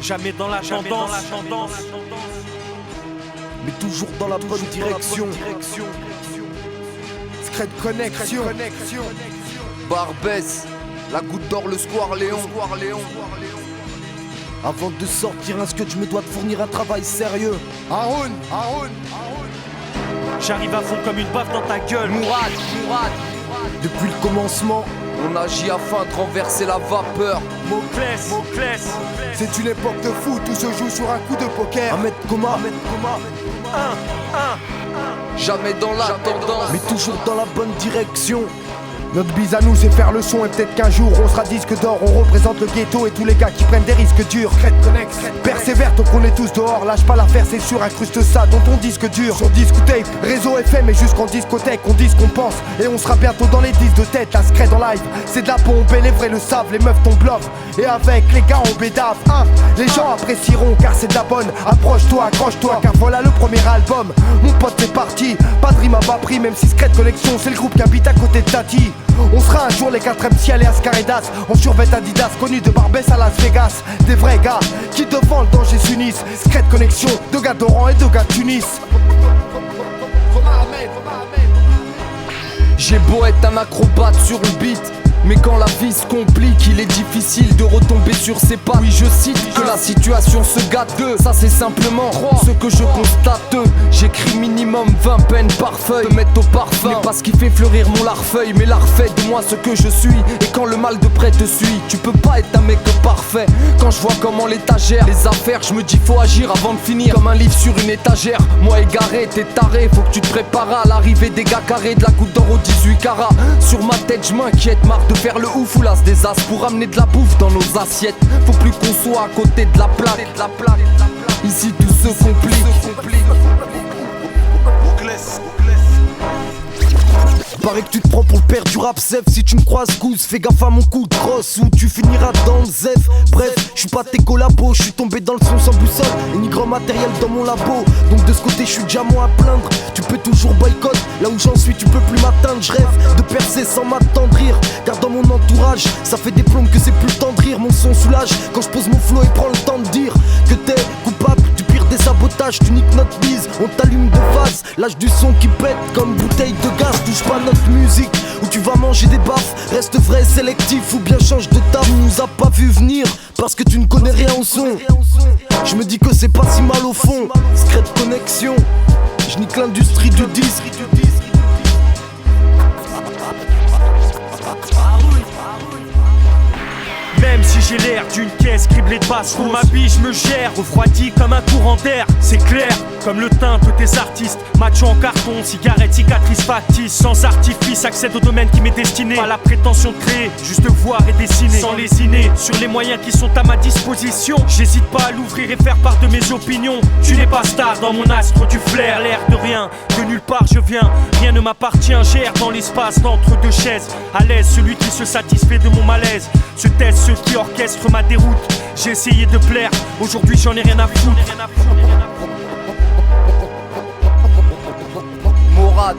Jamais dans la tendance, mais toujours dans la bonne direction. Secret connexion. Barbès, la goutte d'or, le square Léon. Avant de sortir un sketch, je me dois de fournir un travail sérieux. Haroun. j'arrive à fond comme une baffe dans ta gueule. Mourad, Depuis le commencement, on agit afin de renverser la vapeur. Moclès, c'est une époque de fou, tout se joue sur un coup de poker. Ahmed Koma, Jamais dans la tendance, mais toujours dans la bonne direction. Notre bise à nous c'est faire le son et peut-être qu'un jour on sera disque d'or. On représente le ghetto et tous les gars qui prennent des risques durs. Persévère tant qu'on est tous dehors, lâche pas l'affaire c'est sûr, incruste ça dans ton disque dur. Sur disque ou tape, réseau FM et jusqu'en discothèque, on dit ce qu'on pense et on sera bientôt dans les disques de tête. La Scred en live, c'est de la pompe et les vrais le savent, les meufs tombent bluff. Et avec les gars on bédave, les gens apprécieront car c'est de la bonne. Approche-toi, accroche-toi car voilà le premier album. Mon pote c'est parti, pas de rime à bas prix, même si Scred Connexion c'est le groupe qui habite à côté de Tati. On sera un jour les 4ème ciel et Ascaredas, en survêt Adidas, connus de Barbès à Las Vegas. Des vrais gars qui devant le danger s'unissent. Secret connexion, de gars d'Oran et de gars de Tunis. j'ai beau être un acrobate sur le beat, mais quand la vie se complique, il est difficile de retomber sur ses pas. Oui, je cite que la situation se gâte. Ça c'est simplement ce que je constate. J'écris minimum 20 peines par feuille, te mettre au parfum, mais pas ce qui fait fleurir mon larfeuille, mais l'art fait de moi ce que je suis. Et quand le mal de près te suit, tu peux pas être un mec parfait. Quand je vois comment l'étagère, les affaires, je me dis faut agir avant de finir comme un livre sur une étagère. Moi égaré, t'es taré, faut que tu te prépares à l'arrivée des gars carrés, de la goutte d'or au 18 carats. Sur ma tête je m'inquiète, marre de faire le ouf ou l'as des as pour amener de la bouffe dans nos assiettes. Faut plus qu'on soit à côté de la plaque. Ici tout se complique. Paraît que tu te prends pour le père du rap Zef. Si tu me croises Goose, fais gaffe à mon coup de crosse ou tu finiras dans le Zef. Bref, je suis pas tes collabos, je suis tombé dans le son sans boussole et ni grand matériel dans mon labo. Donc de ce côté je suis déjà moins à plaindre. Tu peux toujours boycott, là où j'en suis tu peux plus m'atteindre. Je rêve de percer sans m'attendrir, car dans mon entourage ça fait des plombes que c'est plus le temps de rire. Mon son soulage quand je pose mon flow et prends le temps de dire que t'es coupable du pire des sabotages. Tu niques notre bise, on t'allume de face. Lâche du son qui pète comme bouteille de gaz. Touche pas notre musique où tu vas manger des baffes. Reste vrai et sélectif ou bien change de table. Tu nous as pas vu venir parce que tu ne connais rien au son. Je me dis que c'est pas si mal au fond. Secret connexion, je nique l'industrie du disque. Même si j'ai l'air d'une caisse criblée de basse, pour ma bille je me gère, refroidi comme un courant d'air. C'est clair, comme le teint de tes artistes. Macho en carton, cigarette, cicatrice factice. Sans artifice, accède au domaine qui m'est destiné. Pas la prétention de créer, juste voir et dessiner. Sans lésiner, sur les moyens qui sont à ma disposition. J'hésite pas à l'ouvrir et faire part de mes opinions. Tu n'es pas star dans mon astre du flair. L'air de rien, de nulle part je viens. Rien ne m'appartient, gère dans l'espace d'entre deux chaises. À l'aise, celui qui se satisfait de mon malaise. Se taise ceux qui orchestrent ma déroute. J'ai essayé de plaire, aujourd'hui j'en ai rien à foutre. Mourad,